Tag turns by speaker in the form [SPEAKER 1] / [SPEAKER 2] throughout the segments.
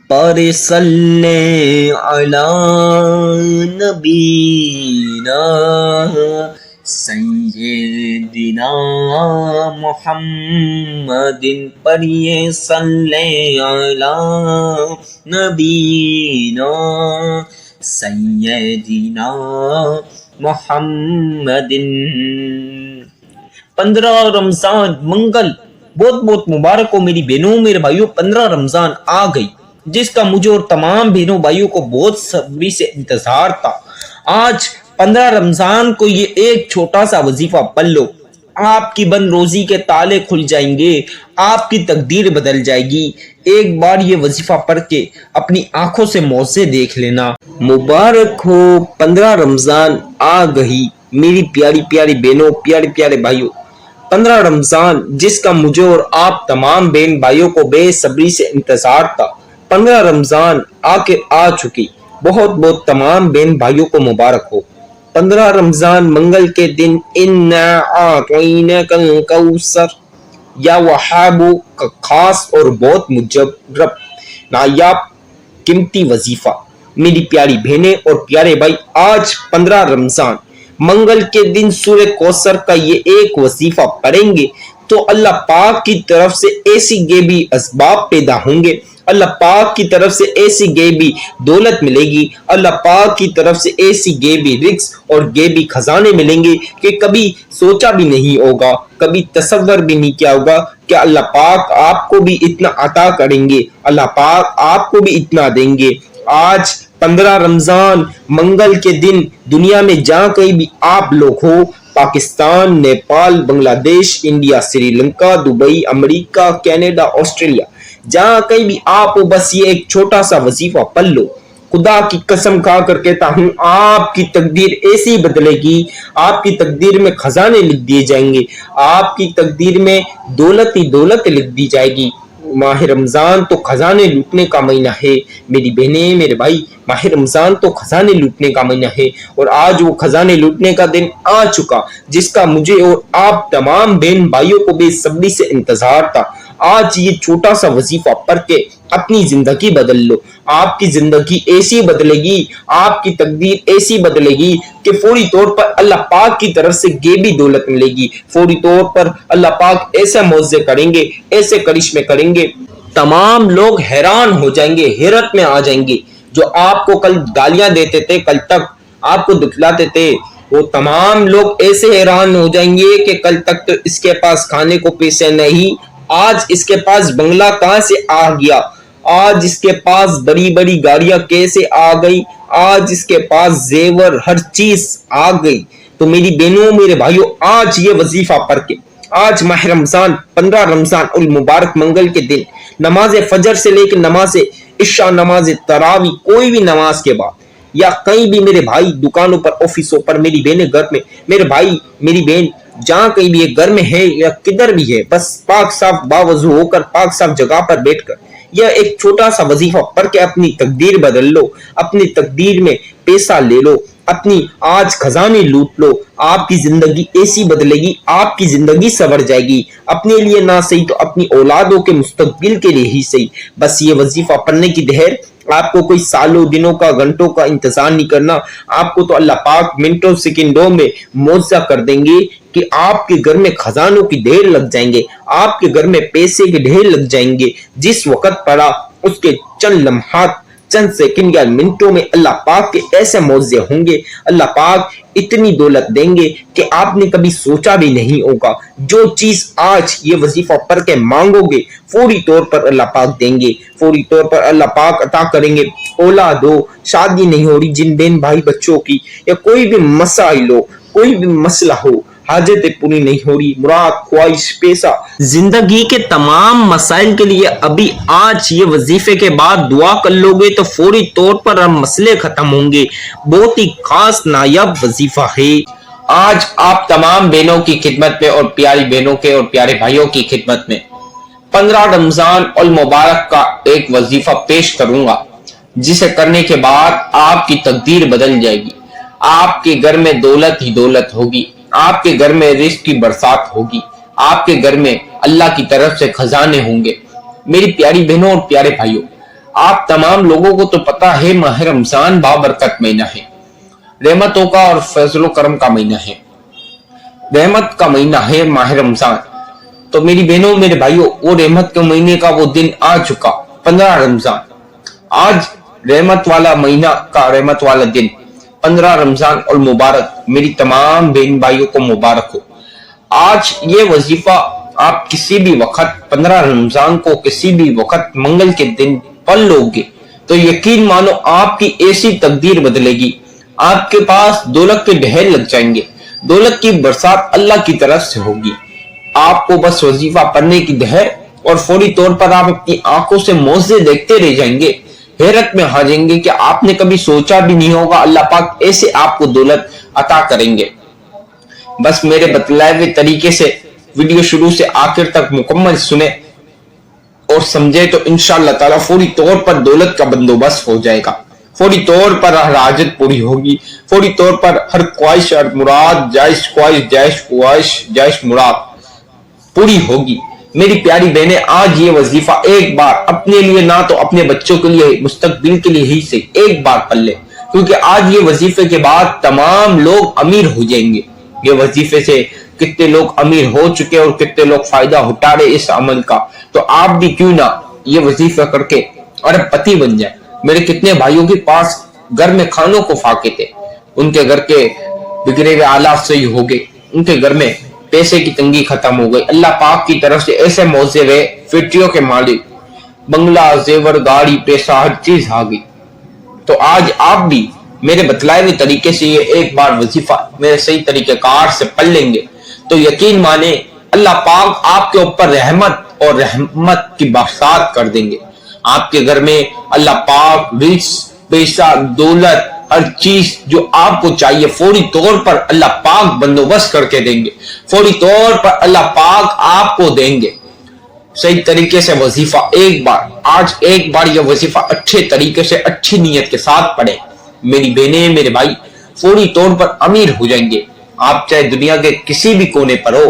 [SPEAKER 1] پر صلی علی نبینا سیدنا محمد، پر یہ صلی علی نبینا سیدنا محمد۔ 15 رمضان منگل بہت بہت مبارک ہو میری بہنوں میرے بھائیوں۔ 15 رمضان آ گئی جس کا مجھے اور تمام بہنوں بھائیوں کو بہت صبری سے انتظار تھا۔ آج 15 رمضان کو یہ ایک چھوٹا سا وظیفہ پڑھ لو، آپ کی بند روزی کے تالے کھل جائیں گے، آپ کی تقدیر بدل جائے گی۔ ایک بار یہ وظیفہ پڑھ کے اپنی آنکھوں سے معجزے دیکھ لینا۔ مبارک ہو 15 رمضان آ گئی میری پیاری پیاری بہنوں، پیارے پیارے بھائیوں۔ 15 رمضان جس کا مجھے اور آپ تمام بہن بھائیوں کو بے صبری سے انتظار تھا، 15 رمضان آ چکی۔ بہت بہت تمام بہن بھائیوں کو مبارک ہو۔ 15 رمضان منگل کے دن اِنَّا أَعْطَيْنَاكَ الْكَوْثَرَ یا وہابو کا خاص اور بہت مجرب نایاب قیمتی وظیفہ۔ میری پیاری بہنیں اور پیارے بھائی، آج 15 رمضان منگل کے دن سورہ کوثر کا یہ ایک وظیفہ پڑھیں گے تو اللہ پاک کی طرف سے ایسی غیبی اسباب پیدا ہوں گے، اللہ پاک کی طرف سے ایسی غیبی دولت ملے گی، اللہ پاک کی طرف سے ایسی غیبی رزق اور غیبی خزانے ملیں گے کہ کبھی سوچا بھی نہیں ہوگا، کبھی تصور بھی نہیں کیا ہوگا کہ اللہ پاک آپ کو بھی اتنا عطا کریں گے، اللہ پاک آپ کو بھی اتنا دیں گے۔ آج 15 رمضان منگل کے دن دنیا میں جہاں کہیں بھی آپ لوگ ہو، پاکستان، نیپال، بنگلہ دیش، انڈیا، سری لنکا، دبئی، امریکہ، کینیڈا، آسٹریلیا، جہاں کہیں بھی آپ ہو، بس یہ ایک چھوٹا سا وظیفہ پڑھ لو۔ خدا کی قسم کھا کر کہتا ہوں، آپ کی تقدیر ایسی بدلے گی، آپ کی تقدیر میں خزانے لکھ دیے جائیں گے، آپ کی تقدیر میں دولت ہی دولت لکھ دی جائے گی۔ ماہ رمضان تو خزانے لوٹنے کا مہینہ ہے میری بہنیں میرے بھائی، ماہ رمضان تو خزانے لوٹنے کا مہینہ ہے، اور آج وہ خزانے لوٹنے کا دن آ چکا جس کا مجھے اور آپ تمام بہن بھائیوں کو بے صبری سے انتظار تھا۔ آج یہ چھوٹا سا وظیفہ پڑھ کے اپنی زندگی بدل لو، آپ کی زندگی ایسی بدلے گی، آپ کی تقدیر ایسی بدلے گی کہ فوری طور پر اللہ پاک کی طرف سے غیبی دولت ملے گی، فوری طور پر اللہ پاک ایسے معجزے کریں گے، ایسے کرشمے کریں گے، تمام لوگ حیران ہو جائیں گے، حیرت میں آ جائیں گے۔ جو آپ کو کل گالیاں دیتے تھے، کل تک آپ کو دکھلاتے تھے، وہ تمام لوگ ایسے حیران ہو جائیں گے کہ کل تک تو اس کے پاس کھانے کو پیسے نہیں، آج اس کے پاس بنگلہ کہاں سے آ گیا، آج اس کے پاس بڑی بڑی گاڑیاں کیسے آ گئی، آج اس کے پاس زیور ہر چیز آ گئی۔ تو میری بہنوں میرے بھائیوں، آج یہ وظیفہ پڑھ کے، آج ماہ رمضان 15 رمضان المبارک منگل کے دن نماز فجر سے لے کے نماز عشاء، نماز تراویح، کوئی بھی نماز کے بعد یا کہیں بھی میرے بھائی دکانوں پر، آفسوں پر، میری بہنیں گھر میں، میرے بھائی میری بہن جہاں کہیں بھی گھر میں ہے یا کدھر بھی ہے، بس پاک صاف باوضو ہو کر پاک صاف جگہ پر بیٹھ کر یہ ایک چھوٹا سا وظیفہ پڑھ کے اپنی تقدیر بدل لو، اپنی تقدیر میں پیسہ لے لو، اپنی آج خزانے لوٹ لو۔ آپ کی زندگی ایسی بدلے گی، آپ کی زندگی سنور جائے گی، اپنے لیے نہ صحیح تو اپنی اولادوں کے مستقبل کے لیے ہی صحیح۔ بس یہ وظیفہ پڑھنے کی دہر، آپ کو کوئی سالوں دنوں کا گھنٹوں کا انتظار نہیں کرنا، آپ کو تو اللہ پاک منٹوں سیکنڈوں میں معجزہ کر دیں گے کہ آپ کے گھر میں خزانوں کی ڈھیر لگ جائیں گے، آپ کے گھر میں پیسے کے ڈھیر لگ جائیں گے۔ جس وقت پڑا اس کے چند لمحات، چند سیکنڈ یا منٹوں میں اللہ پاک کے ایسے معجزے ہوں گے، اللہ پاک اتنی دولت دیں گے کہ آپ نے کبھی سوچا بھی نہیں ہوگا۔ جو چیز آج یہ وظیفہ پڑھ کے مانگو گے فوری طور پر اللہ پاک دیں گے، فوری طور پر اللہ پاک عطا کریں گے۔ اولاد ہو، شادی نہیں ہو رہی جن بہن بھائی بچوں کی، یا کوئی بھی مسائل ہو، کوئی بھی مسئلہ ہو، حاجتیں پوری نہیں ہو رہی، مراد خواہش پیسہ، زندگی کے تمام مسائل کے لیے ابھی آج یہ وظیفے کے بعد دعا کر لو گے تو فوری طور پر ہم مسئلے ختم ہوں گے۔ بہت ہی خاص نایاب وظیفہ ہے۔ آج آپ تمام بہنوں کی خدمت میں اور پیاری بہنوں کے اور پیارے بھائیوں کی خدمت میں 15 رمضان المبارک کا ایک وظیفہ پیش کروں گا، جسے کرنے کے بعد آپ کی تقدیر بدل جائے گی، آپ کے گھر میں دولت ہی دولت ہوگی، آپ کے گھر میں رزق کی برسات ہوگی، آپ کے گھر میں اللہ کی طرف سے خزانے ہوں گے۔ میری پیاری بہنوں اور پیارے بھائیوں،
[SPEAKER 2] आप तमाम लोगों को तो पता है माह रमजान बाबरकत महीना है, रहमतों का और फजलो करम का महीना है, रहमत का महीना है माह रमजान। तो मेरी बहनों मेरे भाइयों, वो रहमत के महीने का वो दिन आ चुका, 15 रमजान। आज रहमत वाला महीना का रहमत वाला दिन 15 रमजान और मुबारक मेरी तमाम बहन भाइयों को मुबारक हो। आज ये वजीफा आप किसी भी वक्त 15 रमजान को किसी भी वक्त मंगल के दिन पढ़ लोगे तो यकीन मानो आपकी ऐसी तकदीर बदलेगी, आपके पास दौलत के ढेर लग जाएंगे, दौलत की बरसात अल्लाह की तरफ से होगी। आपको बस वजीफा पढ़ने की ढेर और फौरी तौर पर आप अपनी आंखों से मौजे देखते रह जाएंगे, हैरत में आ जाएंगे कि आपने कभी सोचा भी नहीं होगा अल्लाह पाक ऐसे आपको दौलत अता करेंगे। बस मेरे बतलाए हुए तरीके से वीडियो शुरू से आखिर तक मुकम्मल सुने और समझे तो इंशाअल्लाह ताला फौरी तौर पर दौलत का बंदोबस्त हो जाएगा, फौरी तौर पर हर हाजत पूरी होगी, फौरी तौर पर हर ख्वाहिश हर मुराद जायज ख्वाहिश जायज मुराद पूरी होगी। मेरी प्यारी बहनें, आज ये वजीफा एक बार अपने लिए ना तो अपने बच्चों के लिए मुस्तकबिल के लिए ही से एक बार पढ़ ले, क्योंकि आज ये वजीफे के बाद तमाम लोग अमीर हो जाएंगे। ये वजीफे से कितने लोग अमीर हो चुके और कितने लोग फायदा उठा रहे इस अमल का, तो आप भी क्यों ना ये वजीफा करके अरबपति बन जाए। मेरे कितने भाइयों के पास घर में खानों को फाके थे, उनके घर के बिगड़े हुए हालात सही हो गए, उनके घर में पैसे की तंगी खत्म हो गई। अल्लाह पाक की तरफ से ऐसे मौजे हुए, फैक्ट्रियों के मालिक, बंगला जेवर गाड़ी पैसा हर चीज आ गई। तो आज आप भी मेरे बतलाए हुए तरीके से ये एक बार वजीफा मेरे सही तरीके कार से पढ़ लेंगे तो यकीन माने अल्लाह पाक आपके ऊपर रहमत और रहमत की बरसात कर देंगे। आपके घर में अल्लाह पाक रिज्क पैसा दौलत हर चीज जो आपको चाहिए फौरी तौर पर अल्लाह पाक बंदोबस्त करके देंगे, फौरी तौर पर अल्लाह पाक आपको देंगे। सही तरीके से वजीफा एक बार, आज एक बार यह वजीफा अच्छे तरीके से अच्छी नीयत के साथ पढ़े। मेरी बहनें मेरे भाई फौरी तौर पर अमीर हो जाएंगे। आप चाहे दुनिया के किसी भी कोने पर हो,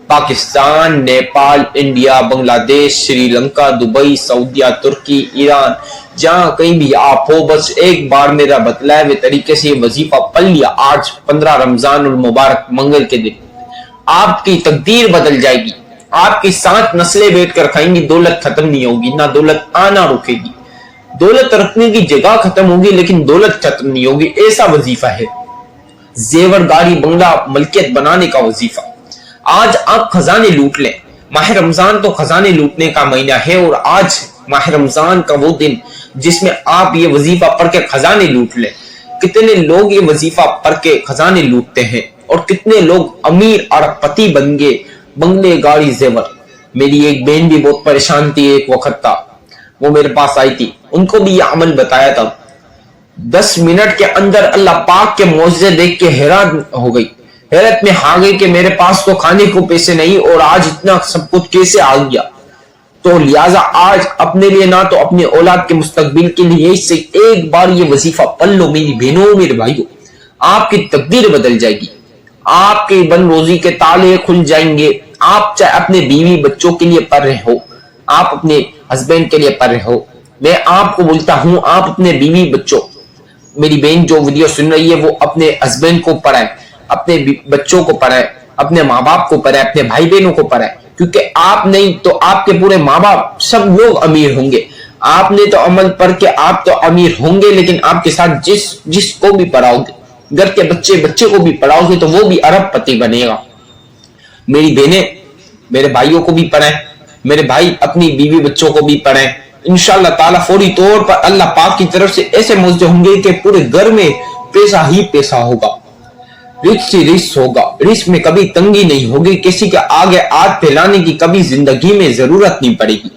[SPEAKER 2] पाकिस्तान, नेपाल, इंडिया, बांग्लादेश, श्रीलंका, दुबई, सऊदीया, तुर्की, ईरान, जहां कहीं भी आप हो, बस एक बार मेरा बतलाए हुए तरीके से वजीफा पढ़ लिया आज 15 रमजान और मुबारक मंगल के दिन, आपकी तकदीर बदल जाएगी। आपकी 7 नस्लें बैठ कर खाएंगी, दौलत खत्म नहीं होगी, ना दौलत आना रुकेगी। दौलत रखने की जगह खत्म होगी लेकिन दौलत खत्म नहीं होगी। ऐसा वजीफा है, जेवर गाड़ी बंगला मलकियत बनाने का वजीफा। आज आप खजाने लूट लें। माह रमजान तो खजाने लूटने का महीना है और आज माह रमजान का वो दिन जिसमें आप ये वजीफा पढ़ के खजाने लूट लें। कितने लोग ये वजीफा पढ़ के खजाने लूटते हैं और कितने लोग अमीर अरबपति बन गए, बंगले गाड़ी जेवर। मेरी एक बहन भी बहुत परेशान थी, एक वक्त था वो मेरे पास आई थी, उनको भी ये अमल बताया था। 10 मिनट के अंदर अल्लाह पाक के मौजज़े देख के हैरान हो गई, हैरत में आ गई कि मेरे पास तो खाने को पैसे नहीं और आज इतना सब कुछ कैसे आ गया। तो लिहाजा आज अपने लिए ना तो अपने औलाद के मुस्तकबिल के लिए इससे एक बार ये वजीफा पढ़ लो मेरी बहनों मेरे भाइयों, आपकी तकदीर बदल जाएगी, आपके बन रोजी के ताले खुल जाएंगे। आप चाहे अपने बीवी बच्चों के लिए पढ़ रहे हो, आप अपने हस्बैंड के लिए पढ़ रहे हो, मैं आपको बोलता हूं आप अपने बीवी बच्चों, मेरी बहन जो वीडियो सुन रही है वो अपने हस्बैंड को पढ़ाए, अपने बच्चों को पढ़ाए, अपने माँ बाप को पढ़ाए, अपने भाई बहनों को पढ़ाए, क्योंकि आप नहीं तो आपके पूरे माँ बाप सब लोग अमीर होंगे। आपने तो अमल पढ़ के आप तो अमीर होंगे, लेकिन आपके साथ जिसको भी पढ़ाओगे, घर के बच्चे को भी पढ़ाओगे तो वो भी अरबपति बनेगा। मेरी बहनें मेरे भाइयों को भी पढ़ाएं, मेरे भाई अपनी बीवी बच्चों को भी पढ़ाएं। इंशाअल्लाह ताला फौरी तौर पर अल्लाह पाक की तरफ से ऐसे मौजे होंगे कि पूरे घर में पैसा ही पैसा होगा, रिस्क ही रिस्क होगा, रिस्क में कभी तंगी नहीं होगी, किसी के आगे हाथ फैलाने की कभी जिंदगी में जरूरत नहीं पड़ेगी।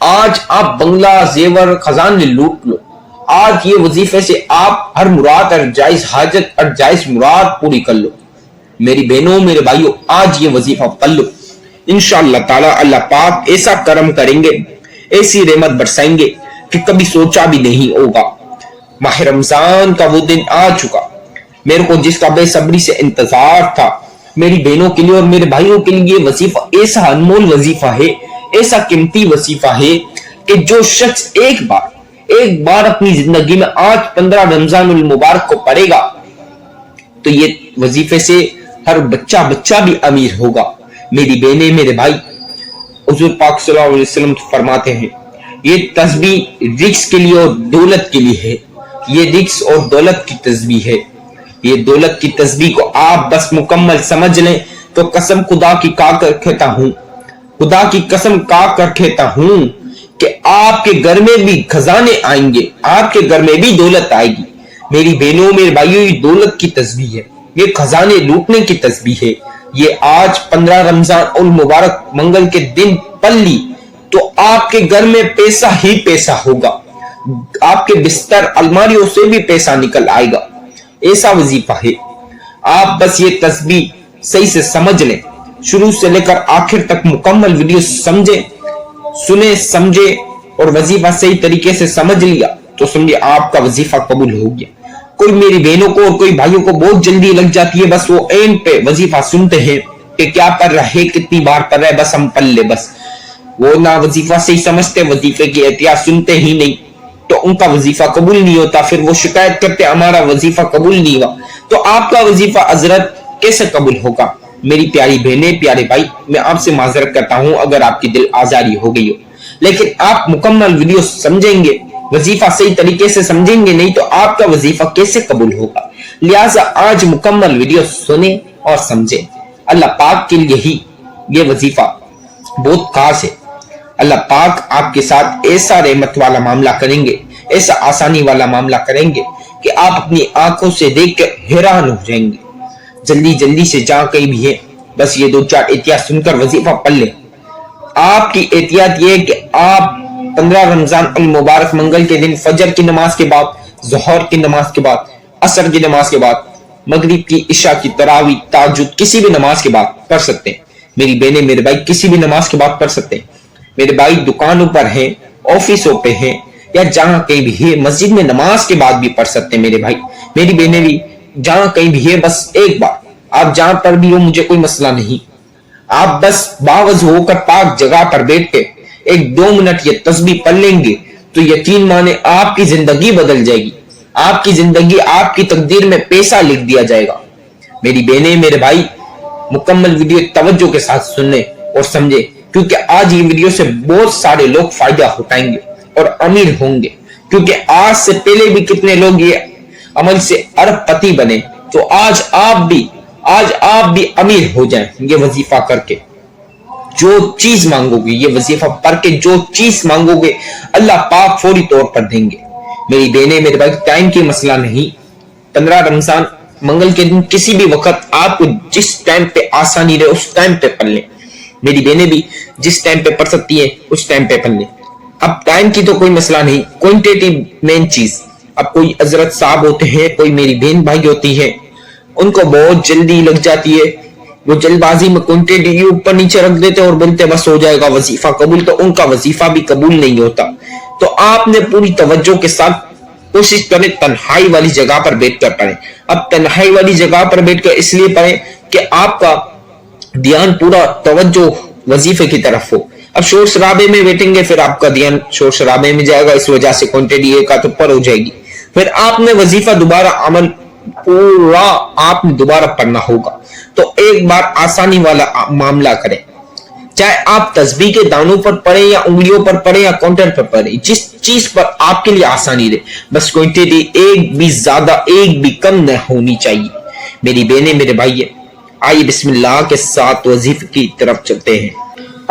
[SPEAKER 2] आज आप बंगला जेवर खजाने लूट लो, आज ये वजीफे से आप हर मुराद और जायज हाजत और जायज मुराद पूरी कर लो। मेरी बहनों मेरे भाइयों, आज ये वजीफा पढ़ लो, इंशाअल्लाह ताला अल्लाह पाक ऐसा करम करेंगे, ऐसी रहमत बरसाएंगे कि कभी सोचा भी नहीं होगा। माह रमजान का वो दिन आ चुका, मेरे को जिसका बेसब्री से इंतजार था, मेरी बहनों के लिए और मेरे भाइयों के लिए वजीफा ऐसा अनमोल वजीफा है, ऐसा कीमती वजीफा है कि जो शख्स एक बार एक बार अपनी जिंदगी में आज 15 रमजानुल मुबारक को पढ़ेगा तो ये वजीफे से हर बच्चा भी अमीर होगा। मेरी बहनें, मेरे भाई, हुजूर पाक सल्लल्लाहु अलैहि वसल्लम फरमाते हैं ये तस्बीह रिस्क के लिए और दौलत के लिए है। ये रिस्क और दौलत की तस्बीह है। ये दौलत की तस्बीह को आप बस मुकम्मल समझ लें तो कसम खुदा की खुदा की कसम कर कहता हूं कि आपके घर में भी खजाने आएंगे, आपके घर में भी दौलत आएगी। मेरी बहनों, मेरे भाइयों, ये दौलत की तस्बीह है, ये खजाने लूटने की तस्बीह है। ये आज 15 रमजान उल मुबारक मंगल के दिन पढ़ ली तो आपके घर में पैसा ही पैसा होगा। आपके बिस्तर अलमारियों से भी पैसा निकल आएगा। ऐसा वजीफा है। आप बस ये तस्बीह सही से समझ लें, शुरू से लेकर आखिर तक मुकम्मल वीडियो सुने समझे और वजीफा सही तरीके से समझ लिया तो समझे आपका वजीफा कबूल हो गया। कोई मेरी बहनों को और कोई भाइयों को बहुत जल्दी लग जाती है, बस वो एंड पे वजीफा सुनते हैं कि क्या पढ़ रहे, कितनी बार पढ़ रहे, बस हम पढ़ ले, बस वो ना वजीफा सही समझते, वजीफे की एहतियात सुनते ही नहीं, तो उनका वजीफा कबूल नहीं होता। फिर वो शिकायत करते हमारा वजीफा कबूल नहीं हुआ। तो आपका वजीफा हजरत कैसे कबूल होगा? मेरी प्यारी बहनें, प्यारे भाई, मैं आपसे माजरत करता हूं अगर आपकी दिल आजारी हो गई हो, लेकिन आप मुकम्मल वीडियो समझेंगे, वजीफा सही तरीके से समझेंगे नहीं तो आपका वजीफा कैसे कबूल होगा। लिहाजा आज मुकम्मल वीडियो सुने और समझे। अल्लाह पाक के लिए ही ये वजीफा बहुत खास है। अल्लाह पाक आपके साथ ऐसा रहमत वाला मामला करेंगे, ऐसा आसानी वाला मामला करेंगे कि आप अपनी आंखों से देख कर हैरान हो जाएंगे। जल्दी से जहां कहीं भी है बस ये 2-4 एहतियात सुनकर वजीफा पढ़ ले। आपकी एहतियात ये है कि आप 15 रमजान अल मुबारक मंगल के दिन फजर की नमाज के बाद, जोहर की नमाज के बाद, असर की नमाज के बाद, मगरिब की, इशा की, तरावी, ताजुद किसी भी नमाज के बाद पढ़ सकते हैं। मेरी बहनें, मेरे भाई, किसी भी नमाज के बाद पढ़ सकते हैं। मेरे भाई दुकानों पर हैं, ऑफिसों पे हैं या जहां कहीं भी है, मस्जिद में नमाज के बाद भी पढ़ सकते हैं। मेरे भाई, मेरी बहनें भी जहां कहीं भी है, बस एक बार आप जहां पर भी हो, मुझे कोई मसला नहीं, आप बस बावजू होकर पाक जगह पर बैठ के 1-2 मिनट ये तस्बीह पढ़ लेंगे तो यकीन माने आपकी जिंदगी बदल जाएगी। आपकी जिंदगी, आपकी तकदीर में पैसा लिख दिया जाएगा। मेरी बहनें, मेरे भाई, मुकम्मल वीडियो तवज्जो के साथ सुनने और समझे, क्योंकि आज ये वीडियो से बहुत सारे लोग फायदा उठाएंगे और अमीर होंगे। क्योंकि आज से पहले भी कितने लोग ये अमल से अरबपति बने, तो आज आप भी अमीर हो जाएं ये वजीफा करके। जो चीज मांगोगे, ये वजीफा पढ़ के जो चीज मांगोगे अल्लाह पाक फौरी तौर पर देंगे। मेरी बहनें, मेरे भाई, टाइम की मसला नहीं। 15 रमजान मंगल के दिन किसी भी वक्त आपको जिस टाइम पे आसानी रहे उस टाइम पे पढ़ लें। मेरी बहनें भी जिस टाइम पे पढ़ सकती है उस टाइम पे पढ़ लें। अब टाइम की तो कोई मसला नहीं, क्वांटिटी मेन चीज। अब कोई हजरत साहब होते हैं, कोई मेरी बहन भाई होती है, उनको बहुत जल्दी लग जाती है, वो जल्दबाजी में क्वांटिटी ऊपर नीचे रख देते और बोलते बस हो जाएगा वजीफा कबूल, तो उनका वजीफा भी कबूल नहीं होता। तो आपने पूरी तवज्जो के साथ कोशिश करें तन्हाई वाली जगह पर बैठकर पढ़ें। अब तन्हाई वाली जगह पर बैठकर इसलिए पढ़ें कि आपका ध्यान पूरा तवज्जो वजीफे की तरफ हो। अब शोर शराबे में बैठेंगे फिर आपका ध्यान शोर शराबे में जाएगा, इस वजह से क्वांटिटी एक तो ऊपर हो जाएगी। फिर आपने वजीफा दोबारा अमल पूरा आपने दोबारा पढ़ना होगा। तो एक बार आसानी वाला मामला करें, चाहे आप तस्बीह के दानों पर पढ़े या उंगलियों पर पढ़े या काउंटर पर पढ़े, जिस चीज पर आपके लिए आसानी रहे, बस क्वांटिटी एक भी ज्यादा एक भी कम न होनी चाहिए। मेरी बहनें, मेरे भाई, आइए बिस्मिल्लाह के साथ वजीफे की तरफ चलते हैं।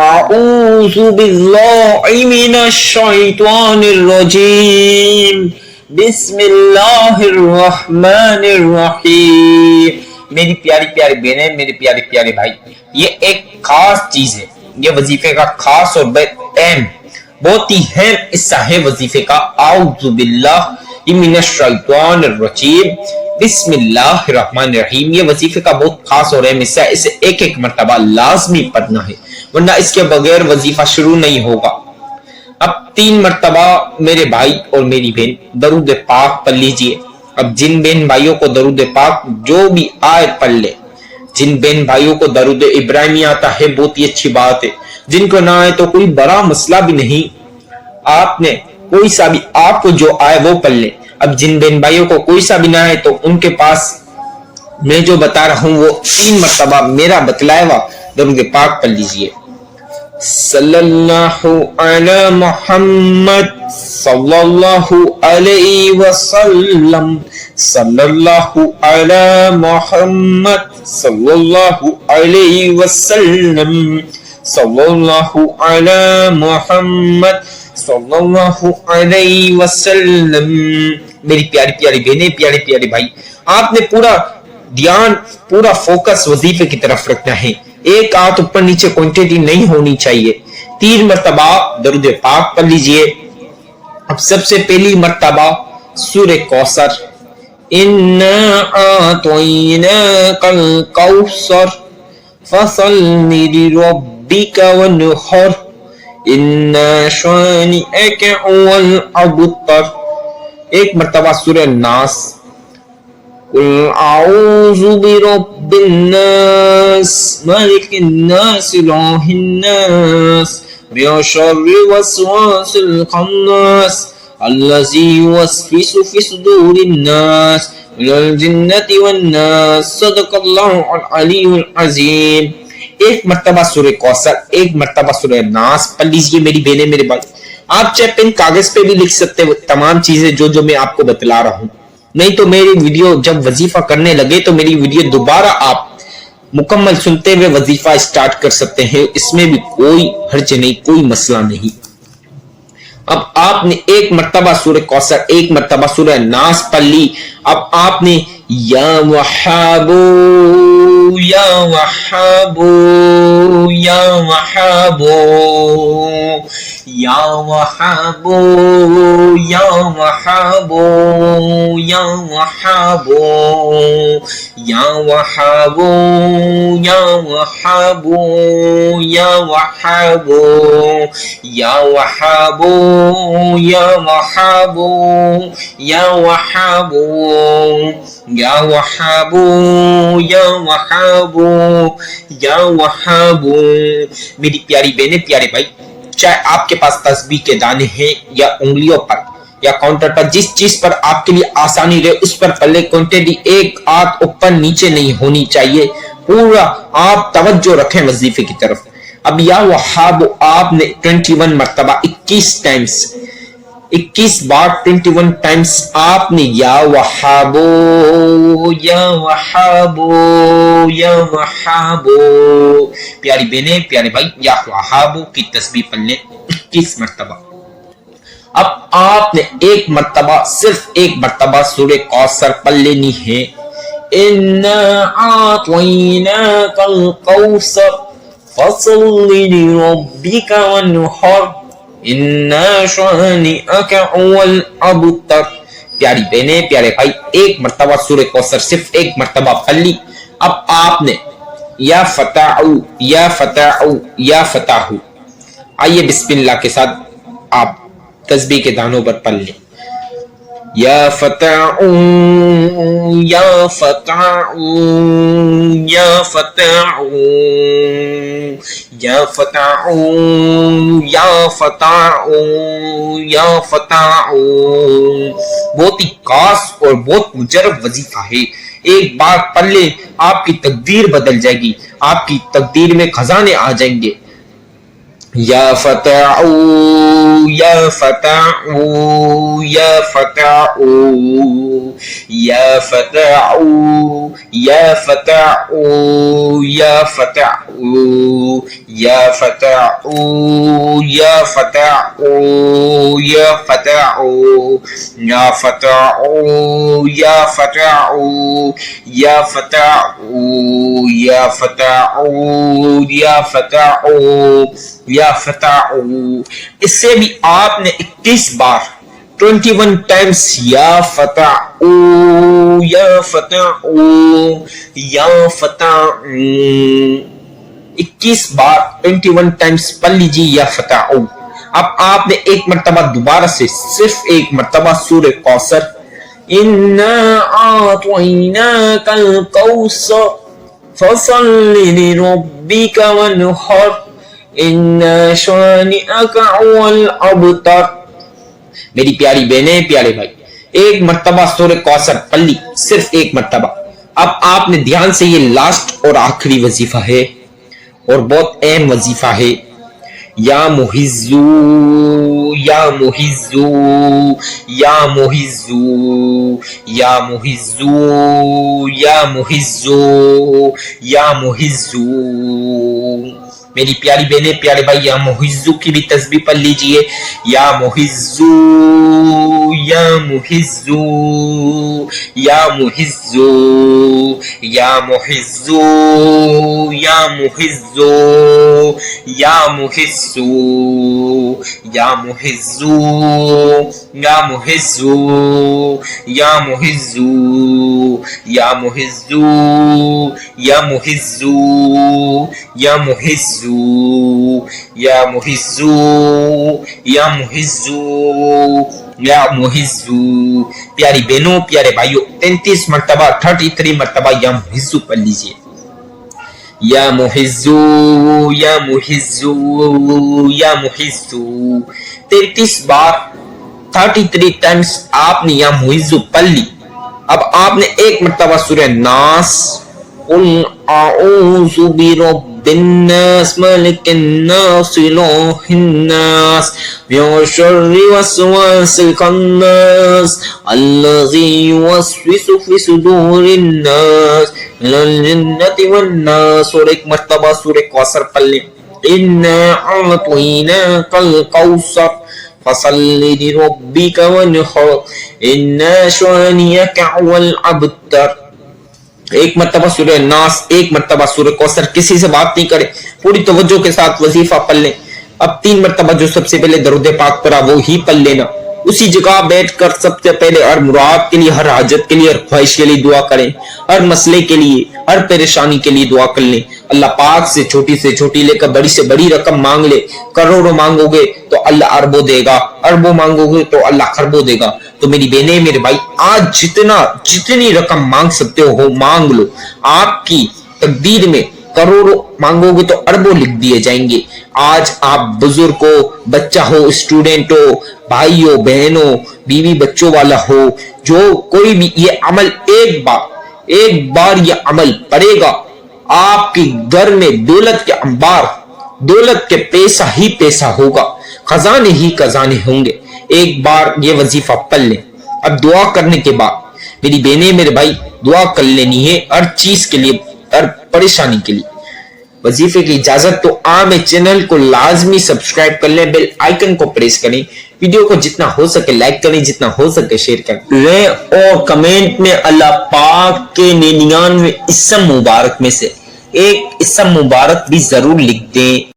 [SPEAKER 2] आऊज़ु बिल्लाहि मिनश शैतानिर रजीम, बिस्मिल्लाहिर रहमानिर रहीम। मेरी प्यारी प्यारी बहनें, मेरे प्यारे प्यारे भाई, ये एक खास चीज है, ये वजीफे का खास और अहम बहुत ही अहम हिस्सा है वजीफे का। आऊज़ु बिल्लाहि मिनश शैतानिर रजीम, बिस्मिल्लाहिर रहमानिर रहीम। ये वजीफे का बहुत खास और अहम हिस्सा है, इसे एक एक मर्तबा लाजमी पढ़ना है, वरना इसके बगैर वजीफा शुरू नहीं होगा। अब 3 मर्तबा मेरे भाई और मेरी बहन दरूद पाक पढ़ लीजिए। अब जिन बहन भाइयों को दरूद पाक जो भी आए पढ़ ले, जिन बहन भाइयों को दरूद इब्राहिमी आता है बहुत ही अच्छी बात है, जिनको ना आए तो कोई बड़ा मसला भी नहीं। आपने कोई सा भी आपको जो आए वो पढ़ ले। अब जिन बहन भाइयों को कोई सा भी ना है तो उनके पास मैं जो बता रहा हूं वो 3 मरतबा मेरा बतलाया हुआ दरूद पाक पढ़ लीजिए। सल्लल्लाहु अला मुहम्मद सल्लल्लाहु अलैहि वसल्लम, सल्लल्लाहु अला मुहम्मद सल्लल्लाहु अलैहि वसल्लम, सल्लल्लाहु अला मुहम्मद सल्लल्लाहु अलैहि वसल्लम। मेरी प्यारी प्यारी बहनें, प्यारे प्यारे भाई, आपने पूरा ध्यान, पूरा फोकस वजीफे की तरफ रखना है। एक हाथ ऊपर नीचे क्वांटिटी नहीं होनी चाहिए। 3 मरतबा दरूद पाक पढ़ लीजिए। अब सबसे पहली मरतबा सूरह कौसर, इन्ना आतैनाकल कौसर फसल्लि लिरब्बिका वन्हर, इन्ना शानिअका हुवल अबतर। एक मरतबा सूरह नास, कुल आऊज़ु बिरब्बिन नास मालिकिन नास इलाहिन नास मिन शर्रि वस्वासिल खन्नास अल्लज़ी युवस्विसु फी सुदूरिन नास मिनल जिन्नति वन नास। सदक़ल्लाहुल अलीयुल अज़ीम। एक मरतबा सूरह कौसर, एक मरतबा सूरह नास पढ़ लीजिए मेरी बहनें, मेरे भाई। आप चाहे पेन कागज पे भी लिख सकते हो तमाम चीजें जो मैं आपको बतला रहा हूं, नहीं तो मेरी वीडियो जब वजीफा करने लगे तो मेरी वीडियो दोबारा आप मुकम्मल सुनते हुए वजीफा स्टार्ट कर सकते हैं। इसमें भी कोई हर्ज नहीं, कोई मसला नहीं। अब आपने एक मरतबा सूरह कौसर, एक मरतबा सूरह नास पढ़ ली। अब आपने या वहाबो या वहाबो या वहाबो या वहाबो या वहाबो या वहाबो या वहाबो या वहाबो या वहाबो या वहाबो या वहाबो या वहाबो या वहाबो या वहाबो या वहाबो। मेरी प्यारी बहनें, प्यारे भाई, चाहे आपके पास तस्बीह के दाने हैं या उंगलियों पर या काउंटर पर, जिस चीज पर आपके लिए आसानी रहे उस पर पल्ले क्वांटिटी एक हाथ ऊपर नीचे नहीं होनी चाहिए। पूरा आप तवज्जो रखें वजीफे की तरफ। अब या वहाबो आपने 21 मरतबा 21 बार 21 टाइम्स आपने या वहाबो या वहाबो या वहाबो। प्यारी बहनें, प्यारे भाई, या वहाबो की तस्बीह पढ़ लें 21 मरतबा। अब आपने एक मरतबा, सिर्फ एक मरतबा सूरह कौसर पढ़ लेनी है। इन्ना आतैनाकल कौसर फसल्लि लिरब्बिका वन्हर, इन्ना शानिअका हुवल अबतर। प्यारी बहनें, प्यारे भाई, एक मरतबा सूरह कौसर सिर्फ एक मरतबा पढ़ ली। अब आपने या फताउ या फताउ या फताहु, आइए बिस्मिल्लाह के साथ आप तस्बीह के दानों पर पढ़ लें। या फताउ या फताउ या फताउ या फताउ या फताउ या फताउ। बहुत ही खास और बहुत मुजरब वजीफा है। एक बार पढ़ ले, आपकी तकदीर बदल जाएगी, आपकी तकदीर में खजाने आ जाएंगे। या फताउ या फताउ या फताउ या फताउ या फताउ या फताउ या फताउ या फताउ या फताउ या फताउ या फताउ या फताउ या फताउ या फताउ या फताउ। इससे भी आपने 21 बार 21 टाइम्स या फताउ या फताउ या फताउ 21 बार 21 टाइम्स पढ़ लीजिए या फताउ। अब आपने एक मरतबा दोबारा से सिर्फ एक मरतबा सूरह कौसर, इन्ना आतैनाकल कौसर फसल्लि लिरब्बिका वन्हर, इन्ना शानिअका हुवल अबतर। میری پیاری بہنیں پیارے بھائی ایک مرتبہ سورہ کوثر پڑھ لی صرف ایک مرتبہ اب آپ نے دھیان سے یہ لاسٹ اور آخری وظیفہ ہے اور بہت اہم وظیفہ ہے یا محزو یا محزو یا محزو یا محزو یا محزو یا محزو میری پیاری بہنیں پیارے بھائی یا محزو کی بھی تسبیح پڑھ لیجئے یا محزو یا محزو یا محزو یا محزو یا محزو یا محزو یا محزو یا محزو یا محزو یا محزو یا محزو یا محزو یا محزو یا محزو یا محزو پیاری بہنوں پیارے بھائیوں 33 مرتبہ 33 مرتبہ یا محزو پڑھ لیجئے یا محزو یا محزو یا محزو 33 بار 33 ٹائمز آپ نے یا محزو پڑھ لی اب آپ نے ایک مرتبہ سورہ ناس قل اعوذ برب الناس ملک الناس الہ الناس من شر وسواس الخناس الذی یوسوس فی صدور الناس من الجنۃ والناس اور ایک مرتبہ سورہ کوثر پڑھ لیں انا اعطیناک الکوثر فصل لربک وانحر ان شانئک هو الابتر ایک مرتبہ سورہ ناس ایک مرتبہ سورہ کوثر کسی سے بات نہیں کرے پوری توجہ کے ساتھ وظیفہ پڑھ لیں اب 3 مرتبہ جو سب سے پہلے درود پاک پڑھا وہ ہی پڑھ لینا اسی جگہ بیٹھ کر سب سے پہلے ہر مراد کے لیے ہر حاجت کے لیے ہر خواہش کے لیے دعا کریں ہر مسئلے کے لیے ہر پریشانی کے لیے دعا کر لیں اللہ پاک سے چھوٹی لے کر بڑی سے بڑی رقم مانگ لے کروڑوں مانگو گے تو اللہ اربوں دے گا اربوں مانگو گے تو اللہ خربوں دے گا تو میری بہنیں میرے بھائی آج جتنی رقم مانگ سکتے ہو مانگ لو آپ کی تقدیر میں کروڑوں مانگو گے تو اربوں لکھ دیے جائیں گے آج آپ بزرگ ہو بچہ ہو اسٹوڈنٹ ہو بھائی ہو بہن ہو بیوی بچوں والا ہو جو کوئی بھی یہ عمل ایک بار یہ عمل پڑے گا آپ کے گھر میں دولت کے انبار دولت کے پیسہ ہی پیسہ ہوگا خزانے ہی خزانے ہوں گے ایک بار یہ وظیفہ پڑھ لیں اب دعا کرنے کے بعد میری بہنیں میرے بھائی دعا کر لینی ہے ہر چیز کے لیے ہر پریشانی کے لیے وظیفے کی اجازت تو عام چینل کو لازمی سبسکرائب کر لیں بیل آئیکن کو پریس کریں ویڈیو کو جتنا ہو سکے لائک کریں جتنا ہو سکے شیئر کریں اور کمنٹ میں اللہ پاک کے 99 اسم مبارک میں سے ایک اسم مبارک بھی ضرور لکھ دیں